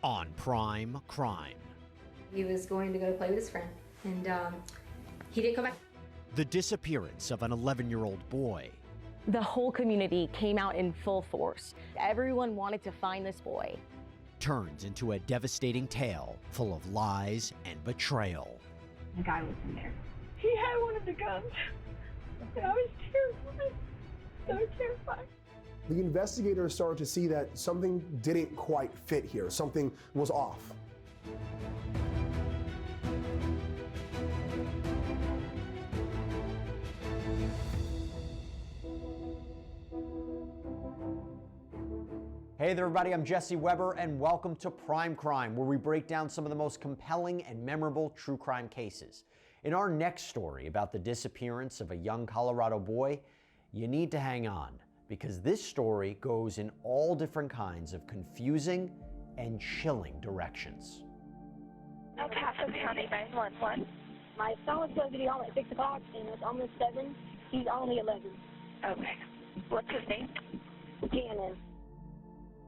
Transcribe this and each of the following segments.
on Prime Crime. He was going to go play with his friend, and he didn't come back. The disappearance of an 11-year-old boy. The whole community came out in full force. Everyone wanted to find this boy. Turns into a devastating tale full of lies and betrayal. The guy was in there. He had one of the guns. And I was terrified. So terrified. The investigators started to see that something didn't quite fit here. Something was off. Hey there, everybody, I'm Jesse Weber, and welcome to Prime Crime, where we break down some of the most compelling and memorable true crime cases. In our next story about the disappearance of a young Colorado boy, you need to hang on, because this story goes in all different kinds of confusing and chilling directions. El Paso County 911. My son was supposed to be home at 6 o'clock, and it's almost 7. He's only 11. Okay. What's his name? Ganon.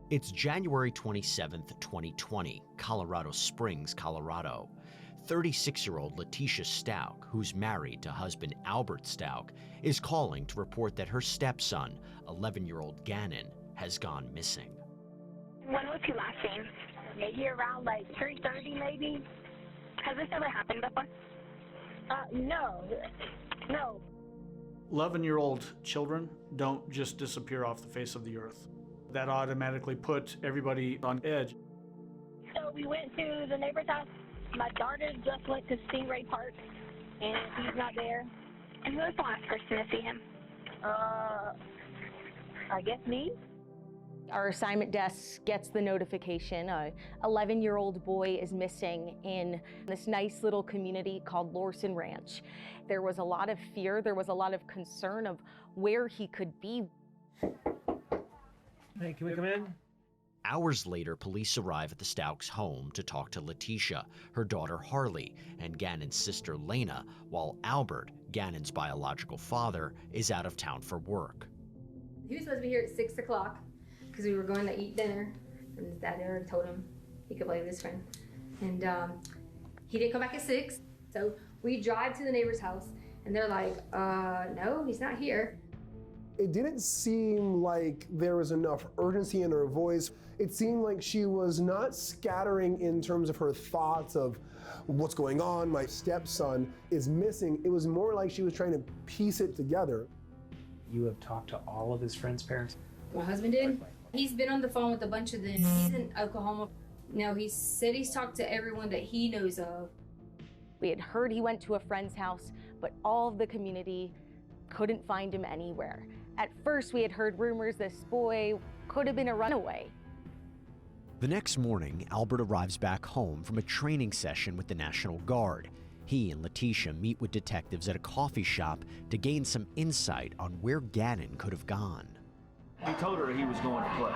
It's January 27th, 2020, Colorado Springs, Colorado. 36-year-old Leticia Stauch, who's married to husband Albert Stauch, is calling to report that her stepson, 11-year-old Ganon, has gone missing. When was he last seen? Maybe around like 3:30 maybe? Has this ever happened before? No. 11-year-old children don't just disappear off the face of the earth. That automatically puts everybody on edge. So we went to the neighbor's house. My daughter just went to Stingray Park, and he's not there. And who was the last person to see him? I guess me. Our assignment desk gets the notification. A 11-year-old boy is missing in this nice little community called Lorson Ranch. There was a lot of fear. There was a lot of concern of where he could be. Hey, can we come in? Hours later, police arrive at the Stauch's home to talk to Leticia, her daughter Harley, and Ganon's sister Lena, while Albert, Ganon's biological father, is out of town for work. He was supposed to be here at 6 o'clock because we were going to eat dinner, and his dad already told him he could play with his friend. And he didn't come back at 6, so we drive to the neighbor's house, and they're like, no, he's not here. It didn't seem like there was enough urgency in her voice. It seemed like she was not scattering in terms of her thoughts of what's going on, my stepson is missing. It was more like she was trying to piece it together. You have talked to all of his friends' parents? My husband did. He's been on the phone with a bunch of them. He's in Oklahoma. No, he said he's talked to everyone that he knows of. We had heard he went to a friend's house, but all of the community couldn't find him anywhere. At first, we had heard rumors this boy could have been a runaway. The next morning, Albert arrives back home from a training session with the National Guard. He and Leticia meet with detectives at a coffee shop to gain some insight on where Ganon could have gone. He told her he was going to play,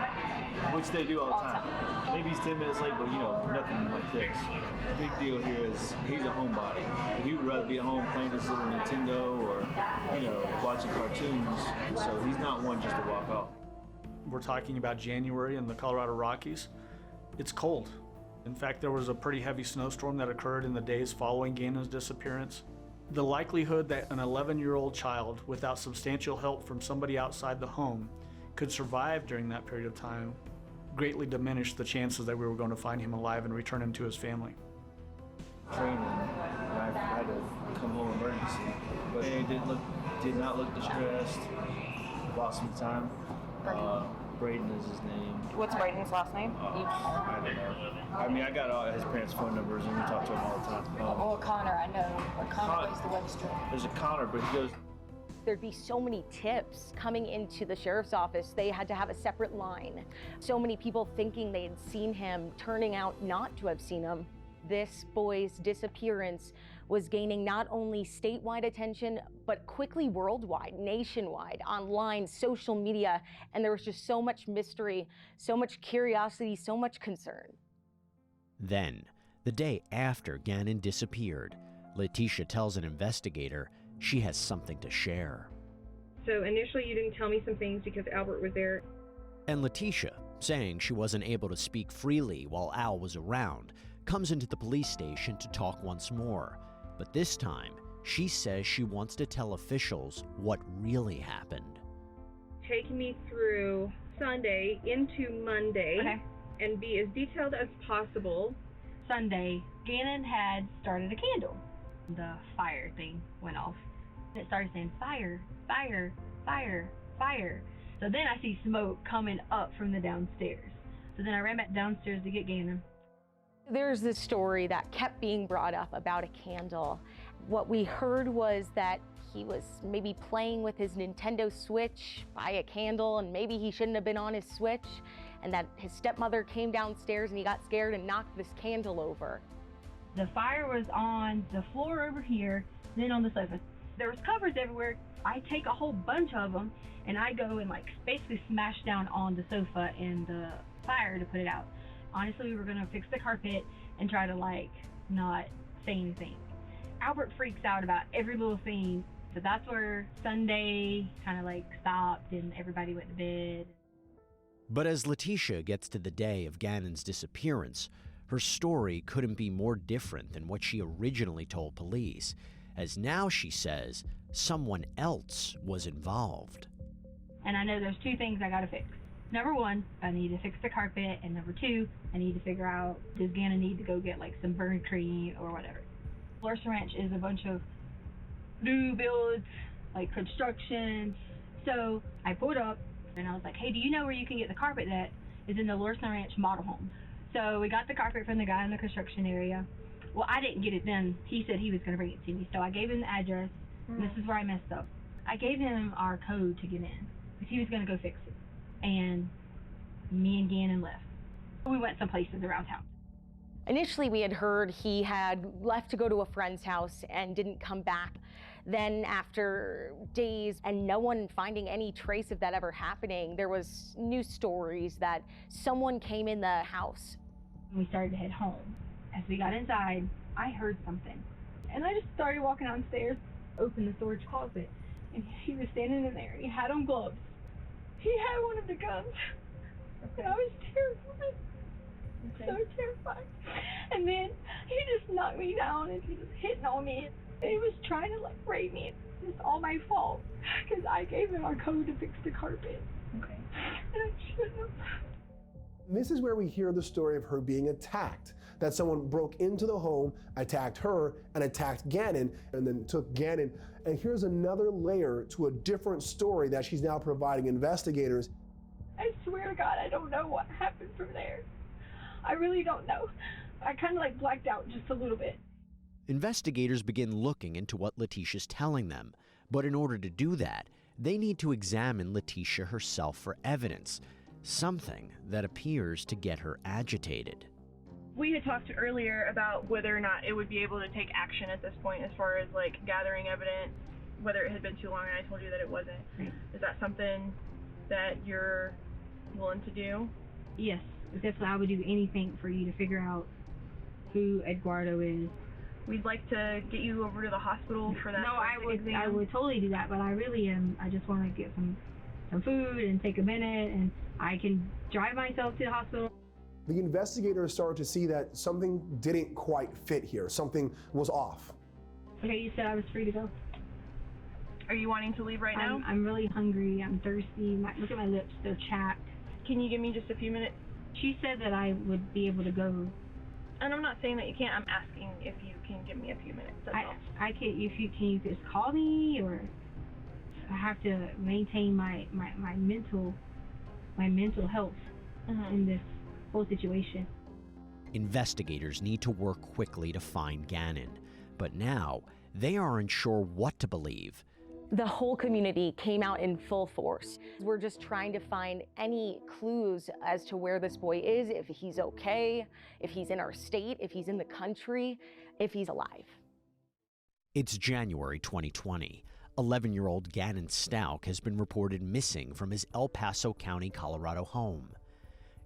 which they do all the time. Maybe he's 10 minutes late, but nothing like this. The big deal here is he's a homebody. He would rather be at home playing his little Nintendo or, watching cartoons. So he's not one just to walk off. We're talking about January in the Colorado Rockies. It's cold. In fact, there was a pretty heavy snowstorm that occurred in the days following Ganon's disappearance. The likelihood that an 11-year-old child without substantial help from somebody outside the home could survive during that period of time greatly diminished the chances that we were going to find him alive and return him to his family. Training, I had to come home emergency, but they did not look distressed. Lost some time. Braden is his name. What's Braden's last name? I don't know. I mean, I got all his parents' phone numbers and we talk to him all the time. Connor, I know. Connor plays the register. There's a Connor, but he goes. There'd be so many tips coming into the sheriff's office. They had to have a separate line. So many people thinking they had seen him, turning out not to have seen him. This boy's disappearance was gaining not only statewide attention, but quickly worldwide, nationwide, online, social media, and there was just so much mystery, so much curiosity, so much concern. Then, the day after Ganon disappeared, Leticia tells an investigator she has something to share. So initially you didn't tell me some things because Albert was there. And Leticia, saying she wasn't able to speak freely while Al was around, comes into the police station to talk once more. But this time, she says she wants to tell officials what really happened. Take me through Sunday into Monday, Okay. and be as detailed as possible. Sunday, Ganon had started a candle. The fire thing went off. It started saying fire, fire, fire, fire. So then I see smoke coming up from the downstairs. So then I ran back downstairs to get Ganon. There's this story that kept being brought up about a candle. What we heard was that he was maybe playing with his Nintendo Switch by a candle, and maybe he shouldn't have been on his Switch, and that his stepmother came downstairs and he got scared and knocked this candle over. The fire was on the floor over here, then on the sofa. There was covers everywhere. I take a whole bunch of them and I go and like basically smash down on the sofa and the fire to put it out. Honestly, we were gonna fix the carpet and try to like not say anything. Albert freaks out about every little thing. So that's where Sunday kind of like stopped and everybody went to bed. But as Leticia gets to the day of Ganon's disappearance, her story couldn't be more different than what she originally told police, as now she says someone else was involved. And I know there's two things I gotta fix. Number one, I need to fix the carpet, and number two, I need to figure out, does Ganon need to go get like some burn cream or whatever. Larson Ranch is a bunch of new builds, like construction. So I pulled up and I was like, hey, do you know where you can get the carpet that is in the Larson Ranch model home? So we got the carpet from the guy in the construction area. Well, I didn't get it then. He said he was gonna bring it to me. So I gave him the address, and this is where I messed up. I gave him our code to get in, because he was gonna go fix it. And me and Ganon left. We went some places around town. Initially, we had heard he had left to go to a friend's house and didn't come back. Then after days and no one finding any trace of that ever happening, there was news stories that someone came in the house. We started to head home. As we got inside, I heard something. And I just started walking downstairs, opened the storage closet, and he was standing in there and he had on gloves. He had one of the guns. And I was terrified. So terrified. And then he just knocked me down and he was hitting on me. He was trying to like rape me. It's all my fault because I gave him our code to fix the carpet. Okay. And I shouldn't have. This is where we hear the story of her being attacked. That someone broke into the home, attacked her, and attacked Ganon, and then took Ganon. And here's another layer to a different story that she's now providing investigators. I swear to God, I don't know what happened from there. I really don't know. I kind of like blacked out just a little bit. Investigators begin looking into what Leticia's telling them, but in order to do that, they need to examine Leticia herself for evidence, something that appears to get her agitated. We had talked earlier about whether or not it would be able to take action at this point as far as like gathering evidence, whether it had been too long, and I told you that it wasn't. Right. Is that something that you're willing to do? Yes, definitely. I would do anything for you to figure out who Eduardo is. We'd like to get you over to the hospital for that. No, I would totally do that, but I really am. I just want to get some food and take a minute, and I can drive myself to the hospital. The investigators started to see that something didn't quite fit here. Something was off. Okay, you said I was free to go. Are you wanting to leave right now? I'm really hungry. I'm thirsty. Look at my lips. They're chapped. Can you give me just a few minutes? She said that I would be able to go. And I'm not saying that you can't. I'm asking if you can give me a few minutes. That's all. I can. Can you just call me, or I have to maintain my mental health in this whole situation. Investigators need to work quickly to find Ganon, but now they aren't sure what to believe. The whole community came out in full force. We're just trying to find any clues as to where this boy is, if he's okay, if he's in our state, if he's in the country, if he's alive. It's January 2020. 11-year-old Ganon Stauch has been reported missing from his El Paso County, Colorado home.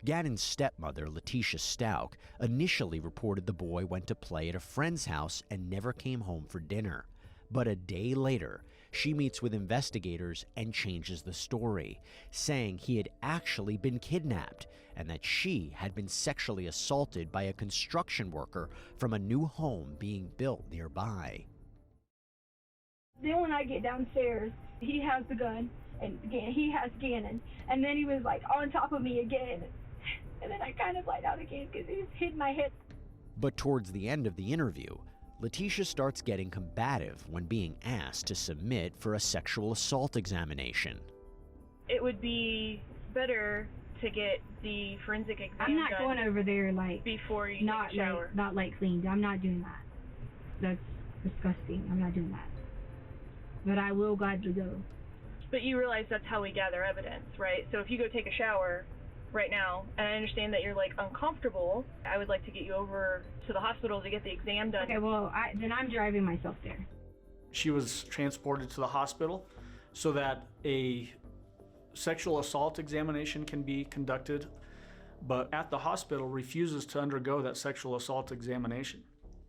Ganon's stepmother, Leticia Stauch, initially reported the boy went to play at a friend's house and never came home for dinner. But a day later, she meets with investigators and changes the story, saying he had actually been kidnapped and that she had been sexually assaulted by a construction worker from a new home being built nearby. Then when I get downstairs, he has the gun, and he has Ganon, and then he was like on top of me again, and then I kind of lied out again because he hit my head. But towards the end of the interview, Leticia starts getting combative when being asked to submit for a sexual assault examination. It would be better to get the forensic exam I'm not done going over there like before you not take a shower. not like cleaned. I'm not doing that. That's disgusting. I'm not doing that. But I will gladly go. But you realize that's how we gather evidence, right? So if you go take a shower right now, and I understand that you're like uncomfortable, I would like to get you over to the hospital to get the exam done. Okay, well, then I'm driving myself there. She was transported to the hospital so that a sexual assault examination can be conducted, but at the hospital refuses to undergo that sexual assault examination.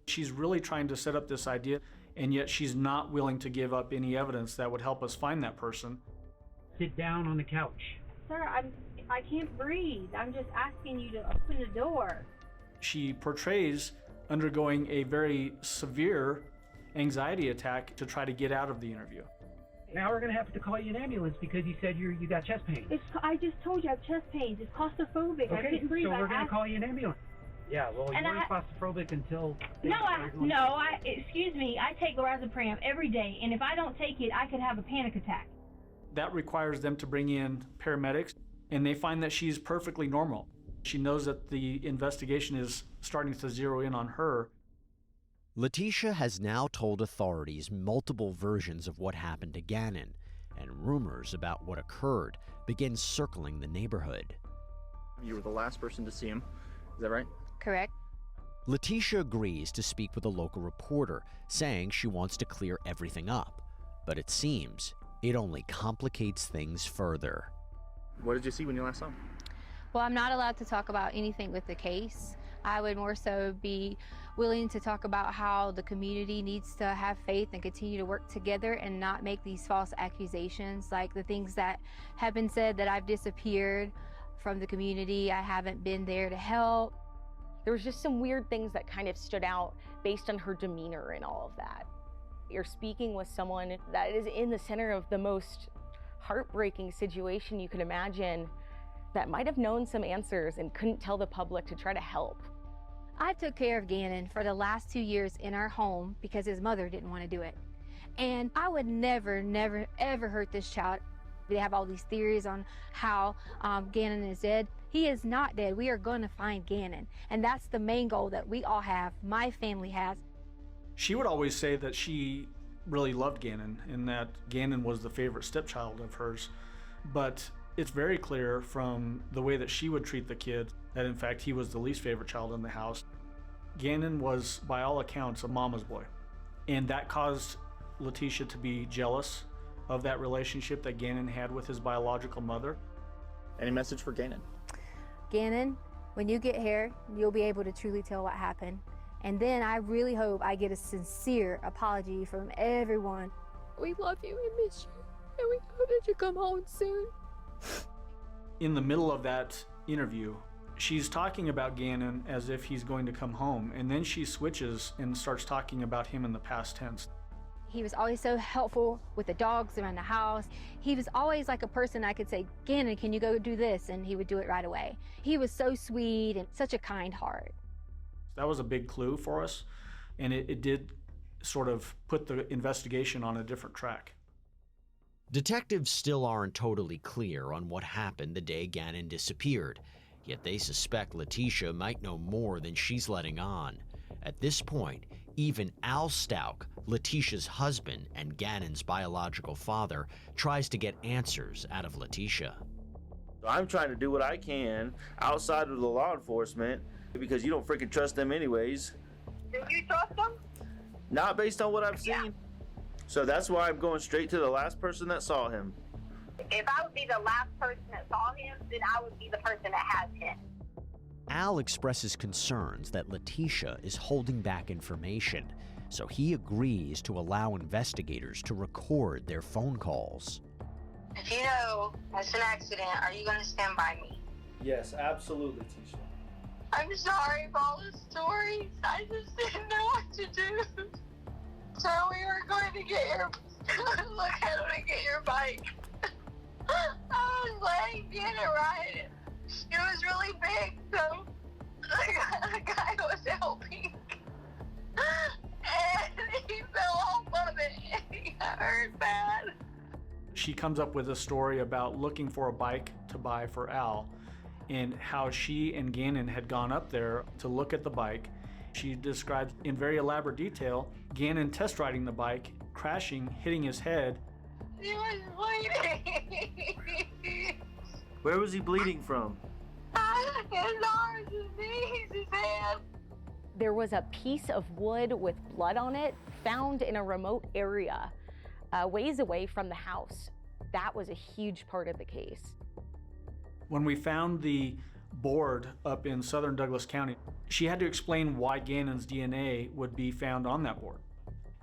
She's really trying to set up this idea, and yet she's not willing to give up any evidence that would help us find that person. Sit down on the couch. Sir, I can't breathe. I'm just asking you to open the door. She portrays undergoing a very severe anxiety attack to try to get out of the interview. Now we're going to have to call you an ambulance because you said you got chest pain. I just told you I have chest pains. It's claustrophobic. I couldn't breathe. So we're going to call you an ambulance. Yeah, well, you weren't claustrophobic until... Excuse me. I take lorazepam every day, and if I don't take it, I could have a panic attack. That requires them to bring in paramedics, and they find that she's perfectly normal. She knows that the investigation is starting to zero in on her. Leticia has now told authorities multiple versions of what happened to Ganon, and rumors about what occurred begin circling the neighborhood. You were the last person to see him, is that right? Correct. Leticia agrees to speak with a local reporter, saying she wants to clear everything up, but it seems it only complicates things further. What did you see when you last saw him? Well, I'm not allowed to talk about anything with the case. I would more so be willing to talk about how the community needs to have faith and continue to work together and not make these false accusations, like the things that have been said that I've disappeared from the community, I haven't been there to help. There was just some weird things that kind of stood out based on her demeanor and all of that. You're speaking with someone that is in the center of the most heartbreaking situation you could imagine, that might have known some answers and couldn't tell the public to try to help. I took care of Ganon for the last 2 years in our home because his mother didn't want to do it. And I would never, ever hurt this child. They have all these theories on how Ganon is dead. He is not dead. We are going to find Ganon. And that's the main goal that we all have, my family has. She would always say that she really loved Ganon and that Ganon was the favorite stepchild of hers. But it's very clear from the way that she would treat the kid that in fact he was the least favorite child in the house. Ganon was, by all accounts, a mama's boy. And that caused Leticia to be jealous of that relationship that Ganon had with his biological mother. Any message for Ganon? Ganon, when you get here, you'll be able to truly tell what happened. And then I really hope I get a sincere apology from everyone. We love you and miss you, and we hope that you come home soon. In the middle of that interview, she's talking about Ganon as if he's going to come home, and then she switches and starts talking about him in the past tense. He was always so helpful with the dogs around the house. He was always like a person I could say, Ganon, can you go do this? And he would do it right away. He was so sweet and such a kind heart. That was a big clue for us, and it did sort of put the investigation on a different track. Detectives still aren't totally clear on what happened the day Ganon disappeared, yet they suspect Leticia might know more than she's letting on. At this point, even Al Stauch, Leticia's husband and Ganon's biological father, tries to get answers out of Leticia. I'm trying to do what I can outside of the law enforcement because you don't freaking trust them anyways. Do you trust them? Not based on what I've seen. Yeah. So that's why I'm going straight to the last person that saw him. If I would be the last person that saw him, then I would be the person that has him. Al expresses concerns that Leticia is holding back information, so he agrees to allow investigators to record their phone calls. If you know it's an accident, are you going to stand by me? Yes, absolutely, Tisha. I'm sorry for all the stories. I just didn't know what to do. So we were going to get your look at him and get your bike. I was letting get it right. It was really big, so the guy was helping. And he fell off of it and he got hurt bad. She comes up with a story about looking for a bike to buy for Al and how she and Ganon had gone up there to look at the bike. She describes in very elaborate detail Ganon test riding the bike, crashing, hitting his head. He was bleeding. Where was he bleeding from? His arms, his knees, his head. There was a piece of wood with blood on it found in a remote area, ways away from the house. That was a huge part of the case. When we found the board up in southern Douglas County, she had to explain why Ganon's DNA would be found on that board.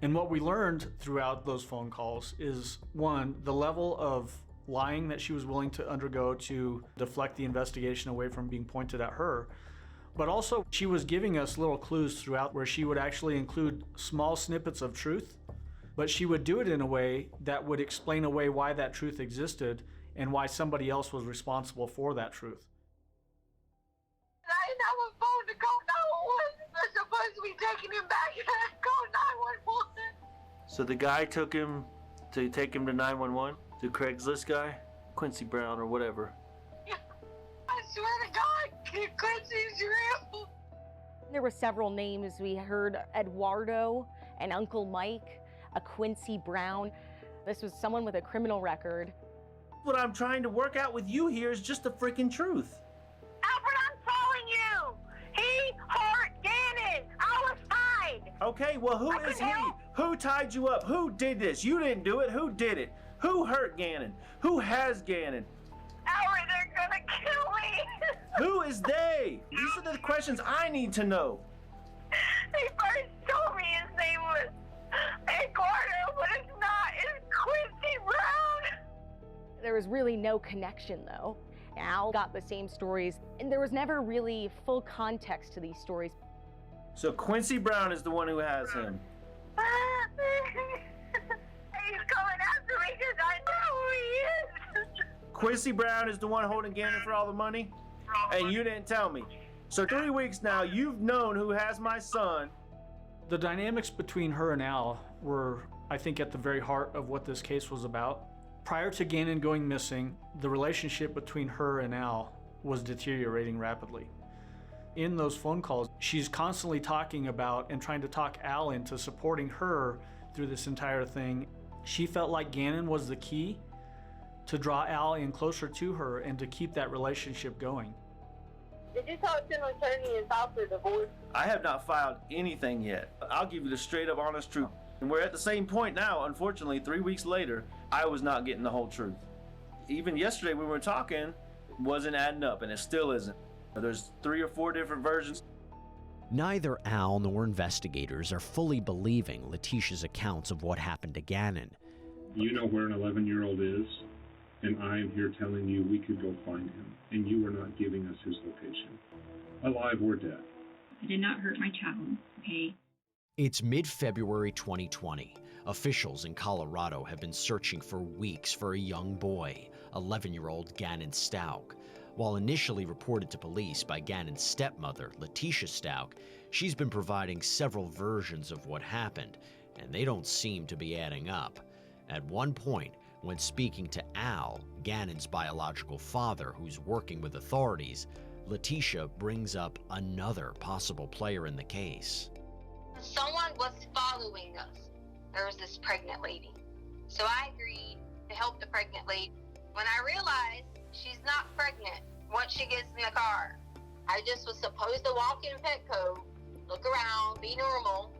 And what we learned throughout those phone calls is, one, the level of lying that she was willing to undergo to deflect the investigation away from being pointed at her, but also she was giving us little clues throughout where she would actually include small snippets of truth, but she would do it in a way that would explain away why that truth existed and why somebody else was responsible for that truth. I didn't have a phone to call 911. They're supposed to be taking him back and I called 911. So the guy took him to take him to 911? The Craigslist guy? Quincy Brown or whatever. I swear to God, Quincy's real. There were several names. We heard Eduardo and Uncle Mike, a Quincy Brown. This was someone with a criminal record. What I'm trying to work out with you here is just the freaking truth. Alfred, I'm telling you, he hurt Ganon. I was tied. Okay, well, who is he? Who tied you up? Who did this? You didn't do it. Who did it? Who hurt Ganon? Who has Ganon? Alfred, they're gonna kill me. Who is they? These are the questions I need to know. They first told me his name was Eduardo, but it's not. It's Quincy Brown. There was really no connection, though. Al got the same stories, and there was never really full context to these stories. So Quincy Brown is the one who has him. He's coming after me because I know who he is. Quincy Brown is the one holding Ganon for all the money? And you didn't tell me. So 3 weeks now, you've known who has my son. The dynamics between her and Al were, I think, at the very heart of what this case was about. Prior to Ganon going missing, the relationship between her and Al was deteriorating rapidly. In those phone calls, she's constantly talking about and trying to talk Al into supporting her through this entire thing. She felt like Ganon was the key to draw Al in closer to her and to keep that relationship going. Did you talk to an attorney and file for divorce? I have not filed anything yet. I'll give you the straight up honest truth. And we're at the same point now, unfortunately, 3 weeks later, I was not getting the whole truth. Even yesterday when we were talking, it wasn't adding up, and it still isn't. There's 3 or 4 different versions. Neither Al nor investigators are fully believing Leticia's accounts of what happened to Ganon. You know where an 11-year-old is, and I am here telling you we could go find him, and you are not giving us his location, alive or dead. I did not hurt my child, okay? It's mid-February 2020. Officials in Colorado have been searching for weeks for a young boy, 11-year-old Ganon Stauch. While initially reported to police by Ganon's stepmother, Leticia Stauch, she's been providing several versions of what happened, and they don't seem to be adding up. At one point, when speaking to Al, Ganon's biological father, who's working with authorities, Leticia brings up another possible player in the case. Someone was following us. There was this pregnant lady. So I agreed to help the pregnant lady. When I realized she's not pregnant once she gets in the car, I just was supposed to walk in Petco, look around, be normal,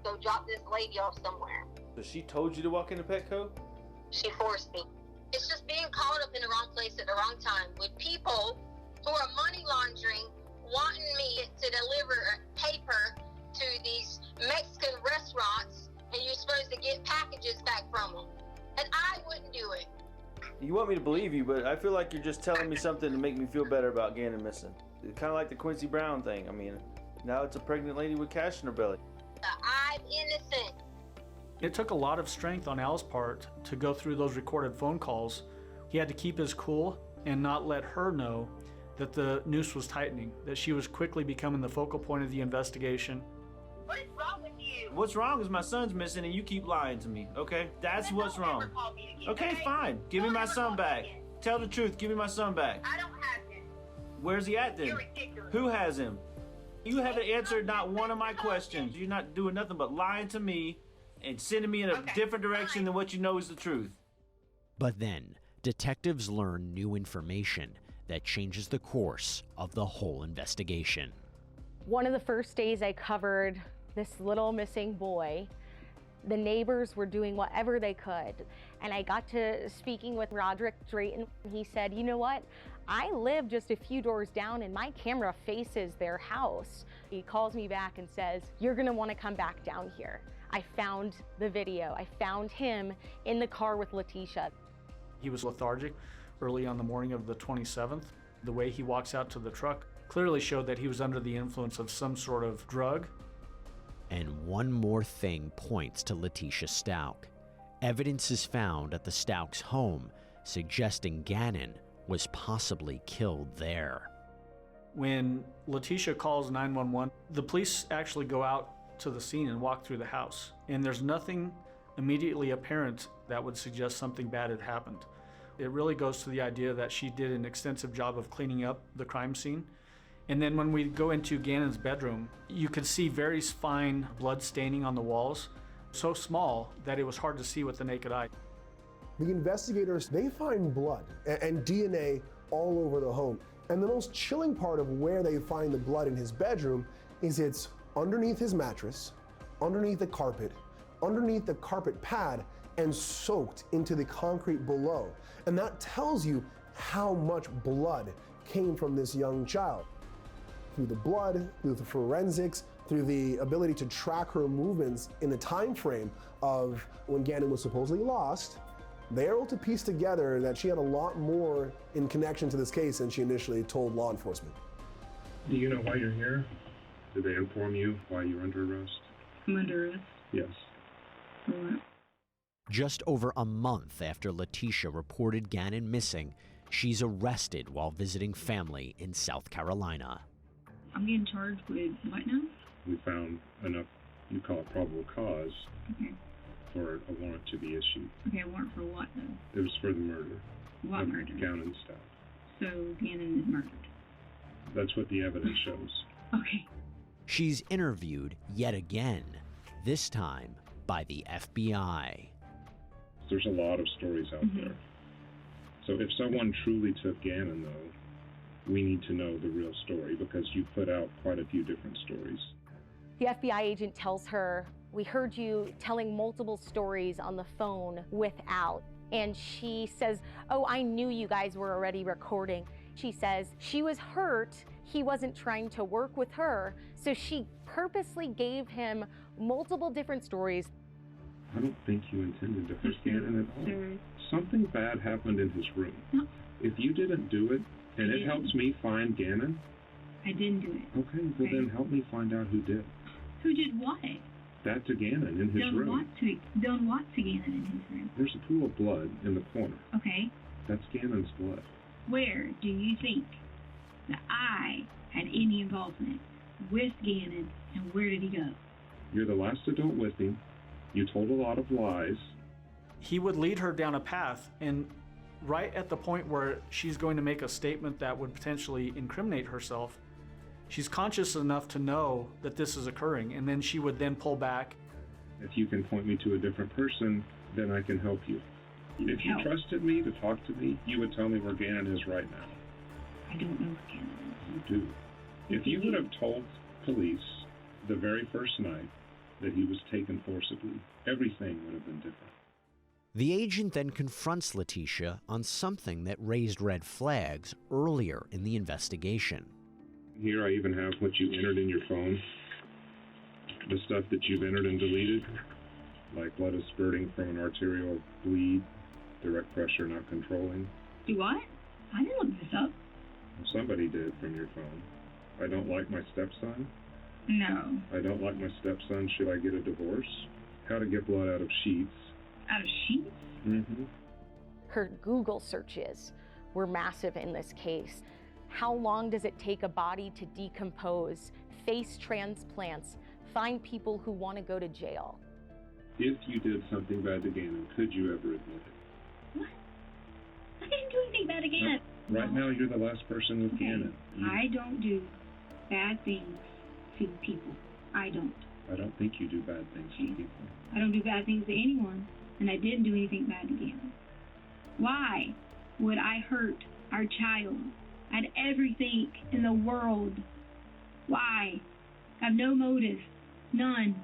go drop this lady off somewhere. So she told you to walk into Petco? She forced me. It's just being caught up in the wrong place at the wrong time with people who are money laundering, wanting me to deliver paper to these Mexican restaurants You want me to believe you, but I feel like you're just telling me something to make me feel better about Ganon missing. It's kind of like the Quincy Brown thing. I mean, now it's a pregnant lady with cash in her belly. I'm innocent. It took a lot of strength on Al's part to go through those recorded phone calls. He had to keep his cool and not let her know that the noose was tightening, that she was quickly becoming the focal point of the investigation. What is wrong with you? What's wrong is my son's missing and you keep lying to me, okay? That's what's wrong. Okay, fine. Give me my son back. Tell the truth. Give me my son back. I don't have him. Where's he at then? You're ridiculous. Who has him? You haven't answered not one of my questions. You're not doing nothing but lying to me and sending me in a different direction than what you know is the truth. But then, detectives learn new information that changes the course of the whole investigation. One of the first days I covered this little missing boy, the neighbors were doing whatever they could. And I got to speaking with Roderick Drayton. He said, you know what? I live just a few doors down and my camera faces their house. He calls me back and says, you're gonna wanna come back down here. I found the video. I found him in the car with Leticia. He was lethargic early on the morning of the 27th. The way he walks out to the truck clearly showed that he was under the influence of some sort of drug. And one more thing points to Leticia Stauch. Evidence is found at the Stauch's home, suggesting Ganon was possibly killed there. When Leticia calls 911, the police actually go out to the scene and walk through the house. And there's nothing immediately apparent that would suggest something bad had happened. It really goes to the idea that she did an extensive job of cleaning up the crime scene. And then when we go into Ganon's bedroom, you could see very fine blood staining on the walls, so small that it was hard to see with the naked eye. The investigators, they find blood and DNA all over the home. And the most chilling part of where they find the blood in his bedroom is it's underneath his mattress, underneath the carpet pad, and soaked into the concrete below. And that tells you how much blood came from this young child. Through the blood, through the forensics, through the ability to track her movements in the time frame of when Ganon was supposedly lost, they're able to piece together that she had a lot more in connection to this case than she initially told law enforcement. Do you know why you're here? Did they inform you why you're under arrest? I'm under arrest? Yes. For what? Just over a month after Leticia reported Ganon missing, she's arrested while visiting family in South Carolina. I'm getting charged with what now? We found enough, you call it probable cause, for a warrant to be issued. Okay, a warrant for what though? It was for the murder. What murder? Ganon Stauch. So Ganon is murdered. That's what the evidence shows. Okay. She's interviewed yet again, this time by the FBI. There's a lot of stories out there. So if someone truly took Ganon, though, we need to know the real story because you put out quite a few different stories. The FBI agent tells her, we heard you telling multiple stories on the phone with Al. And she says, oh, I knew you guys were already recording. She says she was hurt. He wasn't trying to work with her. So she purposely gave him multiple different stories. I don't think you intended to hurt Ganon at all. Something bad happened in his room. No. If you didn't do it, and it helps me find Ganon. I didn't do it. Okay, well then help me find out who did. Who did what? That to Ganon in his room. Done what to Ganon in his room? There's a pool of blood in the corner. Okay. That's Ganon's blood. Where do you think that I had any involvement with Ganon, and where did he go? You're the last adult with him. You told a lot of lies. He would lead her down a path, and right at the point where she's going to make a statement that would potentially incriminate herself, she's conscious enough to know that this is occurring, and then she would then pull back. If you can point me to a different person, then I can help you. If you trusted me to talk to me, you would tell me where Ganon is right now. I don't know where Ganon is. You do. If you would have told police the very first night that he was taken forcibly, everything would have been different. The agent then confronts Leticia on something that raised red flags earlier in the investigation. Here I even have what you entered in your phone. The stuff that you've entered and deleted, like blood is spurting from an arterial bleed. Direct pressure not controlling. Do what? I didn't look this up. Well, somebody did from your phone. I don't like my stepson. No. I don't like my stepson. Should I get a divorce? How to get blood out of sheets. Out of sheets? Mm-hmm. Her Google searches were massive in this case. How long does it take a body to decompose, face transplants, find people who want to go to jail? If you did something bad to Ganon, could you ever admit it? What? I didn't do anything bad to Ganon. Right now, you're the last person with Ganon. I don't do bad things to people. I don't. I don't think you do bad things to people. I don't do bad things to anyone, and I didn't do anything bad to Ganon. Why would I hurt our child? I had everything in the world. Why? I have no motive. None.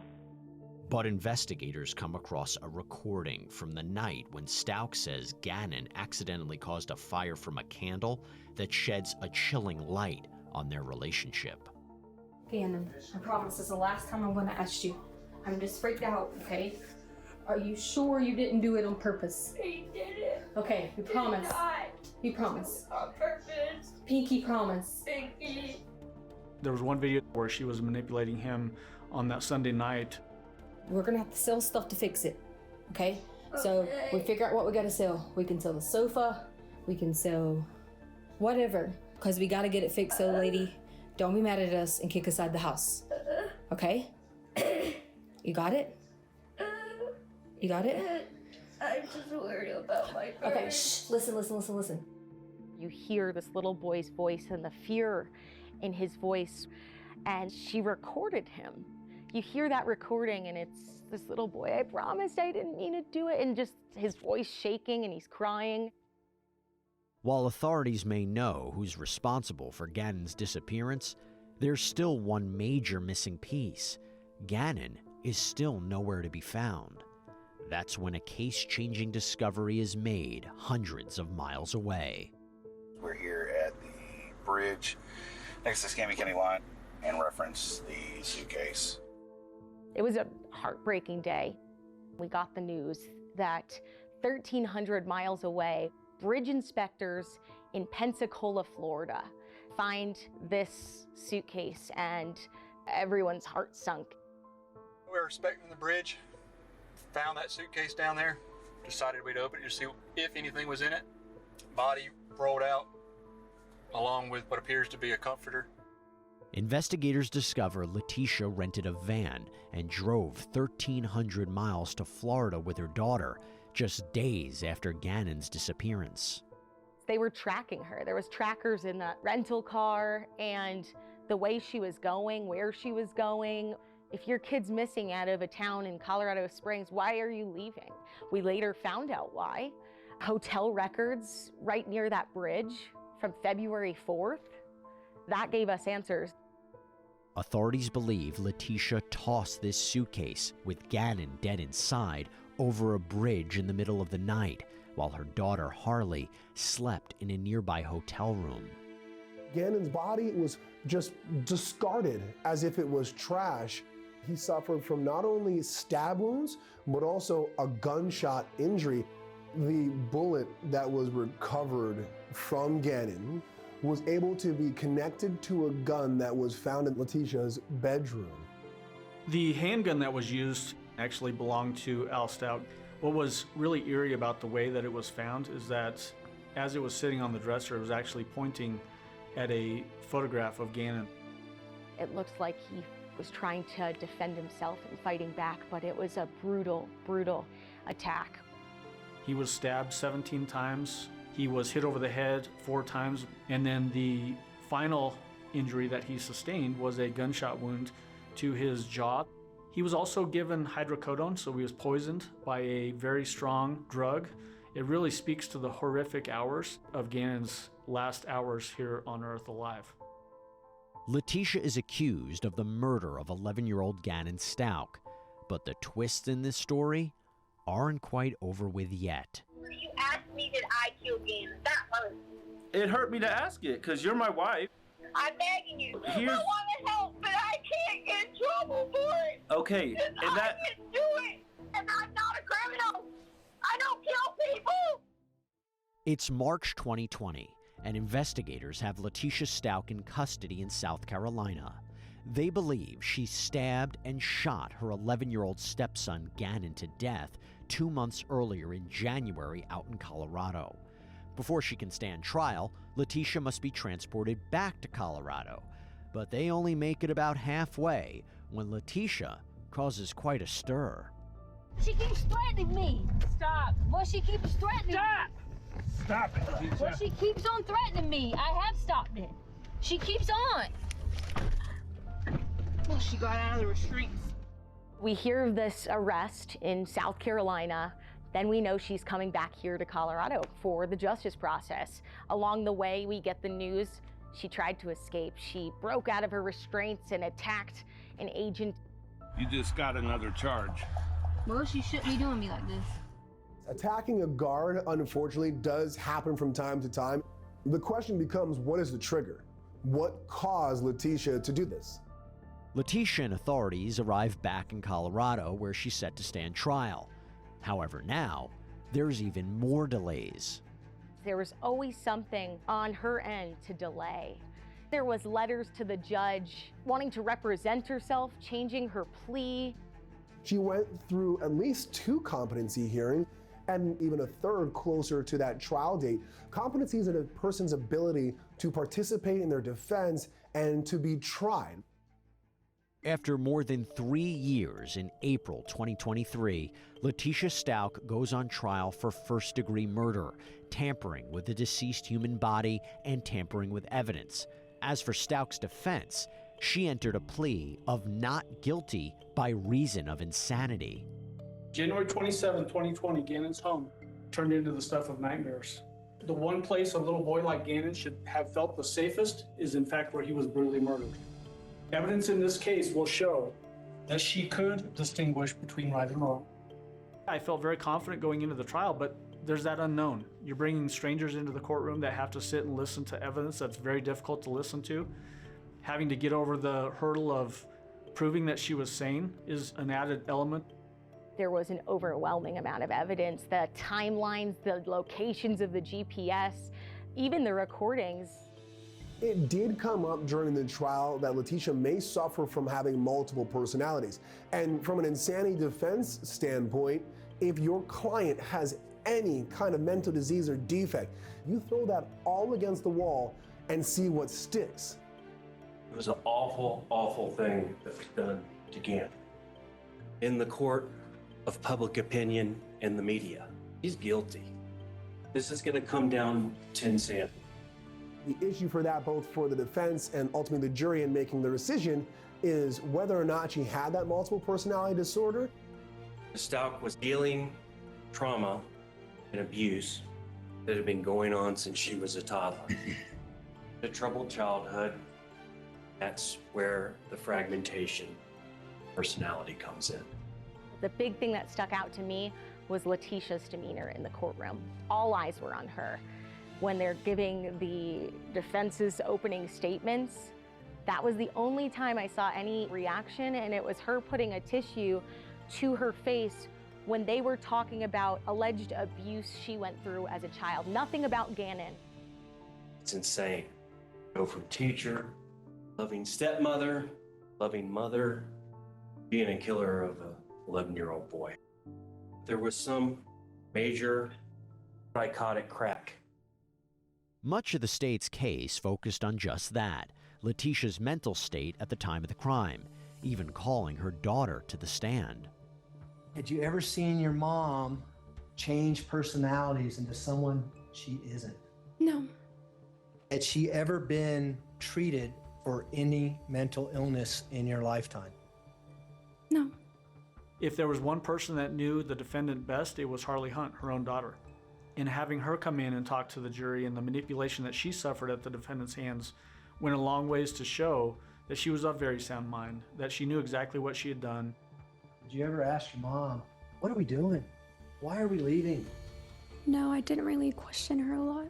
But investigators come across a recording from the night when Stauch says Ganon accidentally caused a fire from a candle that sheds a chilling light on their relationship. Ganon, I promise this is the last time I'm going to ask you. I'm just freaked out, okay? Are you sure you didn't do it on purpose? He did it. Okay, you promise. You promise. On purpose. Pinky promise. Pinky. There was one video where she was manipulating him on that Sunday night. We're gonna have to sell stuff to fix it, okay? So we figure out what we gotta sell. We can sell the sofa, we can sell whatever, because we gotta get it fixed so the lady don't be mad at us and kick us out of the house, okay? You got it? You got it? I'm just worried about my friend. Okay, shh, listen. You hear this little boy's voice and the fear in his voice, and she recorded him. You hear that recording and it's this little boy, I promised I didn't mean to do it, and just his voice shaking and he's crying. While authorities may know who's responsible for Ganon's disappearance, there's still one major missing piece. Ganon is still nowhere to be found. That's when a case-changing discovery is made hundreds of miles away. We're here at the bridge next to Scamby County line and reference the suitcase. It was a heartbreaking day. We got the news that 1,300 miles away, bridge inspectors in Pensacola, Florida, find this suitcase, and everyone's heart sunk. We were inspecting the bridge, found that suitcase down there, decided we'd open it to see if anything was in it. Body rolled out, along with what appears to be a comforter. Investigators discover Leticia rented a van and drove 1,300 miles to Florida with her daughter just days after Ganon's disappearance. They were tracking her. There was trackers in the rental car, and the way she was going, where she was going. If your kid's missing out of a town in Colorado Springs, why are you leaving? We later found out why. Hotel records right near that bridge from February 4th. That gave us answers. Authorities believe Leticia tossed this suitcase with Ganon dead inside over a bridge in the middle of the night, while her daughter Harley slept in a nearby hotel room. Ganon's body was just discarded as if it was trash. He suffered from not only stab wounds, but also a gunshot injury. The bullet that was recovered from Ganon was able to be connected to a gun that was found in Leticia's bedroom. The handgun that was used actually belonged to Al Stauch. What was really eerie about the way that it was found is that as it was sitting on the dresser, it was actually pointing at a photograph of Ganon. It looks like he was trying to defend himself and fighting back, but it was a brutal, brutal attack. He was stabbed 17 times. He was hit over the head 4 times, and then the final injury that he sustained was a gunshot wound to his jaw. He was also given hydrocodone, so he was poisoned by a very strong drug. It really speaks to the horrific hours of Ganon's last hours here on Earth alive. Leticia is accused of the murder of 11-year-old Ganon Stauch, but the twists in this story aren't quite over with yet. You asked me, did I kill Ganon? That hurt. It hurt me to ask it, because you're my wife. I'm begging you. I Here's- want to help, but I can't get in trouble for it. Okay, and I didn't do it, and I'm not a criminal. I don't kill people. It's March 2020, and investigators have Leticia Stauch in custody in South Carolina. They believe she stabbed and shot her 11-year-old stepson, Ganon, to death 2 months earlier in January out in Colorado. Before she can stand trial, Leticia must be transported back to Colorado. But they only make it about halfway when Leticia causes quite a stir. She keeps threatening me. Stop. Well, she keeps threatening me. Stop it, Leticia. Well, she keeps on threatening me. I have stopped it. She keeps on. Well, she got out of the restraints. We hear of this arrest in South Carolina. Then we know she's coming back here to Colorado for the justice process. Along the way, we get the news she tried to escape. She broke out of her restraints and attacked an agent. You just got another charge. Well, she shouldn't be doing me like this. Attacking a guard, unfortunately, does happen from time to time. The question becomes, what is the trigger? What caused Leticia to do this? Leticia and authorities arrive back in Colorado where she's set to stand trial. However, now, there's even more delays. There was always something on her end to delay. There was letters to the judge wanting to represent herself, changing her plea. She went through at least 2 competency hearings and even a third closer to that trial date. Competencies in a person's ability to participate in their defense and to be tried. After more than 3 years, in April 2023, Leticia Stauch goes on trial for first-degree murder, tampering with a deceased human body, and tampering with evidence. As for Stauch's defense, she entered a plea of not guilty by reason of insanity. January 27, 2020, Ganon's home turned into the stuff of nightmares. The one place a little boy like Ganon should have felt the safest is in fact where he was brutally murdered. Evidence in this case will show that she could distinguish between right and wrong. I felt very confident going into the trial, but there's that unknown. You're bringing strangers into the courtroom that have to sit and listen to evidence that's very difficult to listen to. Having to get over the hurdle of proving that she was sane is an added element. There was an overwhelming amount of evidence, the timelines, the locations of the GPS, even the recordings. It did come up during the trial that Leticia may suffer from having multiple personalities. And from an insanity defense standpoint, if your client has any kind of mental disease or defect, you throw that all against the wall and see what sticks. It was an awful, awful thing that was done to Ganon. In the court of public opinion and the media, he's guilty. This is going to come down to insanity. The issue for that, both for the defense and ultimately the jury in making the decision, is whether or not she had that multiple personality disorder. Stauch was dealing trauma and abuse that had been going on since she was a toddler. A troubled childhood, that's where the fragmentation personality comes in. The big thing that stuck out to me was Leticia's demeanor in the courtroom. All eyes were on her. When they're giving the defense's opening statements, that was the only time I saw any reaction, and it was her putting a tissue to her face when they were talking about alleged abuse she went through as a child. Nothing about Ganon. It's insane. Go from teacher, loving stepmother, loving mother, being a killer of an 11-year-old boy. There was some major psychotic crack. Much of the state's case focused on just that, Leticia's mental state at the time of the crime, even calling her daughter to the stand. Had you ever seen your mom change personalities into someone she isn't? No. Had she ever been treated for any mental illness in your lifetime? No. If there was one person that knew the defendant best, it was Harley Hunt, her own daughter. And having her come in and talk to the jury and the manipulation that she suffered at the defendant's hands went a long ways to show that she was of very sound mind, that she knew exactly what she had done. Did you ever ask your mom, what are we doing? Why are we leaving? No, I didn't really question her a lot.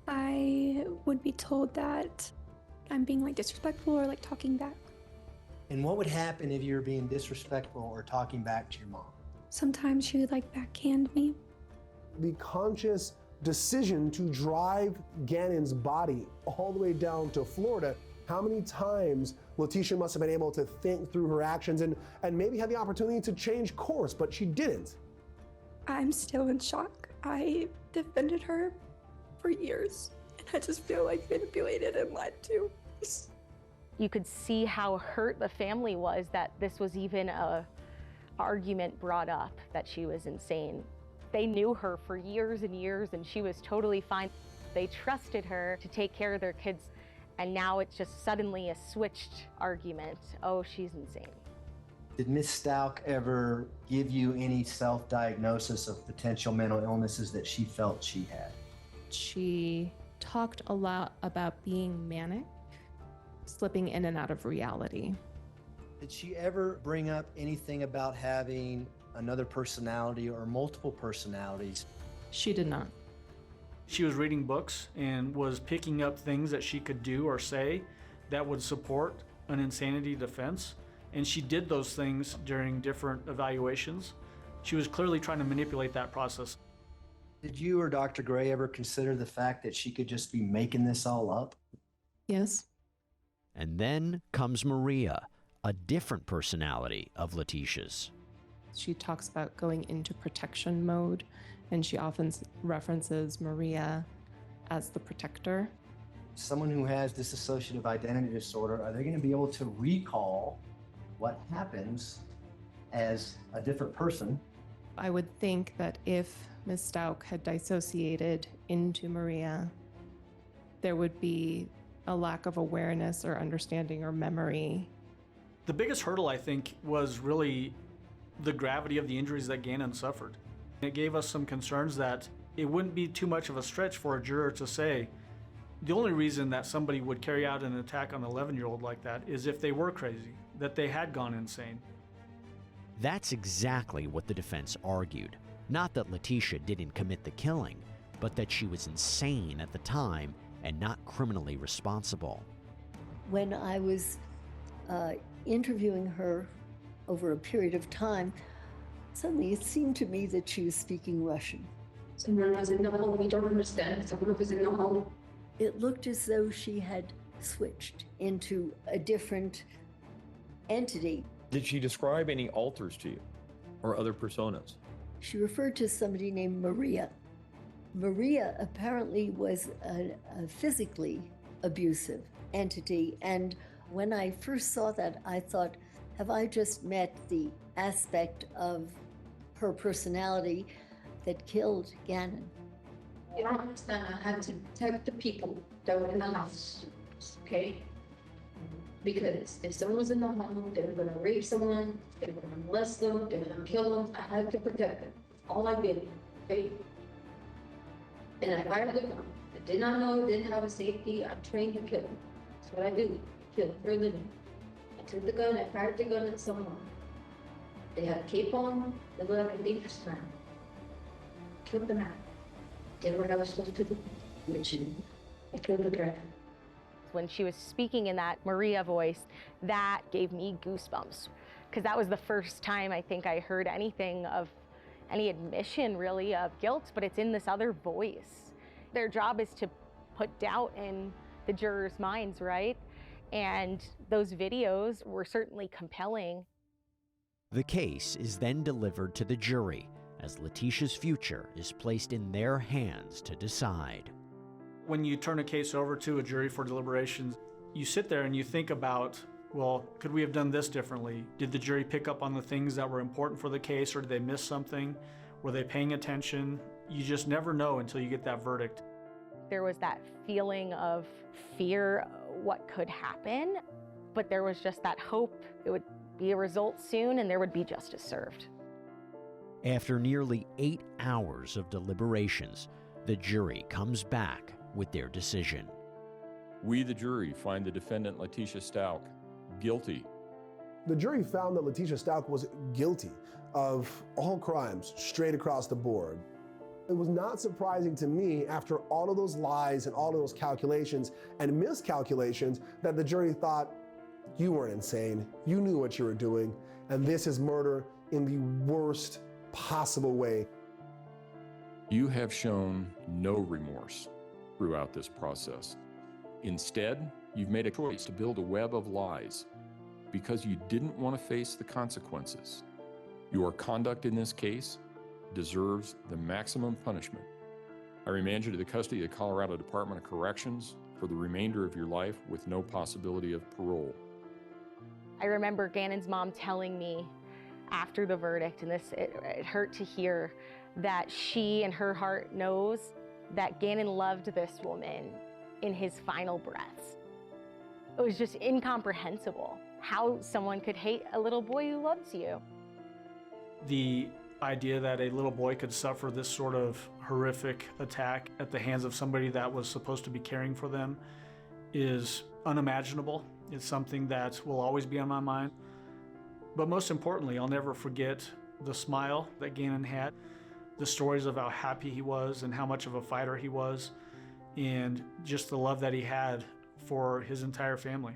I would be told that I'm being like disrespectful or like talking back. And what would happen if you were being disrespectful or talking back to your mom? Sometimes she would like backhand me. The conscious decision to drive Ganon's body all the way down to Florida, how many times Leticia must have been able to think through her actions and maybe have the opportunity to change course, but she didn't. I'm still in shock. I defended her for years, and I just feel like manipulated and lied to. You could see how hurt the family was that this was even a argument brought up, that she was insane. They knew her for years and years, and she was totally fine. They trusted her to take care of their kids, and now it's just suddenly a switched argument. Oh, she's insane. Did Miss Stauch ever give you any self-diagnosis of potential mental illnesses that she felt she had? She talked a lot about being manic, slipping in and out of reality. Did she ever bring up anything about having another personality or multiple personalities? She did not. She was reading books and was picking up things that she could do or say that would support an insanity defense. And she did those things during different evaluations. She was clearly trying to manipulate that process. Did you or Dr. Gray ever consider the fact that she could just be making this all up? Yes. And then comes Maria, a different personality of Leticia's. She talks about going into protection mode, and she often references Maria as the protector. Someone who has dissociative identity disorder, are they going to be able to recall what happens as a different person? I would think that if Ms. Stauch had dissociated into Maria, there would be a lack of awareness or understanding or memory. The biggest hurdle, I think, was really the gravity of the injuries that Ganon suffered. It gave us some concerns that it wouldn't be too much of a stretch for a juror to say, the only reason that somebody would carry out an attack on an 11-year-old like that is if they were crazy, that they had gone insane. That's exactly what the defense argued. Not that Leticia didn't commit the killing, but that she was insane at the time and not criminally responsible. When I was interviewing her over a period of time, suddenly it seemed to me that she was speaking Russian. Someone was in the home, we don't understand. Someone was in the home. It looked as though she had switched into a different entity. Did she describe any alters to you or other personas? She referred to somebody named Maria. Maria apparently was a physically abusive entity, and when I first saw that, I thought, have I just met the aspect of her personality that killed Ganon? You don't understand, I had to protect the people that were in the house, okay? Because if someone was in the home, they were gonna rape someone, they were gonna molest them, they were gonna kill them. I had to protect them. All I did, okay? And I fired the gun. I did not know, didn't have a safety. I'm trained to kill them. That's what I do, kill for a living. I took the gun, I fired the gun at someone. They had a cape on, they looked like a dangerous man. Killed the man. Did what I was supposed to do, which I killed the dragon. When she was speaking in that Maria voice, that gave me goosebumps, because that was the first time I think I heard anything of any admission really of guilt, but it's in this other voice. Their job is to put doubt in the jurors' minds, right? And those videos were certainly compelling. The case is then delivered to the jury as Leticia's future is placed in their hands to decide. When you turn a case over to a jury for deliberations, you sit there and you think about, well, could we have done this differently? Did the jury pick up on the things that were important for the case, or did they miss something? Were they paying attention? You just never know until you get that verdict. There was that feeling of fear, what could happen, but there was just that hope it would be a result soon and there would be justice served. After nearly 8 hours of deliberations, the jury comes back with their decision. We, the jury, find the defendant Leticia Stauch guilty. The jury found that Leticia Stauch was guilty of all crimes straight across the board. It was not surprising to me, after all of those lies and all of those calculations and miscalculations, that the jury thought, you weren't insane, you knew what you were doing, and this is murder in the worst possible way. You have shown no remorse throughout this process. Instead, you've made a choice to build a web of lies because you didn't want to face the consequences. Your conduct in this case deserves the maximum punishment. I remand you to the custody of the Colorado Department of Corrections for the remainder of your life with no possibility of parole. I remember Ganon's mom telling me after the verdict, and it hurt to hear, that she in her heart knows that Ganon loved this woman in his final breaths. It was just incomprehensible how someone could hate a little boy who loves you. The idea that a little boy could suffer this sort of horrific attack at the hands of somebody that was supposed to be caring for them is unimaginable. It's something that will always be on my mind. But most importantly, I'll never forget the smile that Ganon had, the stories of how happy he was and how much of a fighter he was, and just the love that he had for his entire family.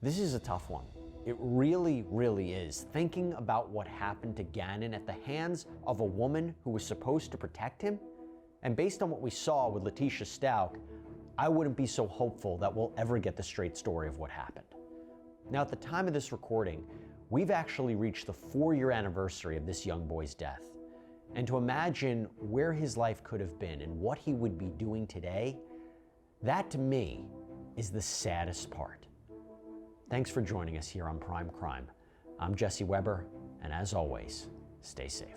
This is a tough one. It really, really is. Thinking about what happened to Ganon at the hands of a woman who was supposed to protect him, and based on what we saw with Leticia Stauch, I wouldn't be so hopeful that we'll ever get the straight story of what happened. Now, at the time of this recording, we've actually reached the 4-year anniversary of this young boy's death. And to imagine where his life could have been and what he would be doing today, that to me is the saddest part. Thanks for joining us here on Prime Crime. I'm Jesse Weber, and as always, stay safe.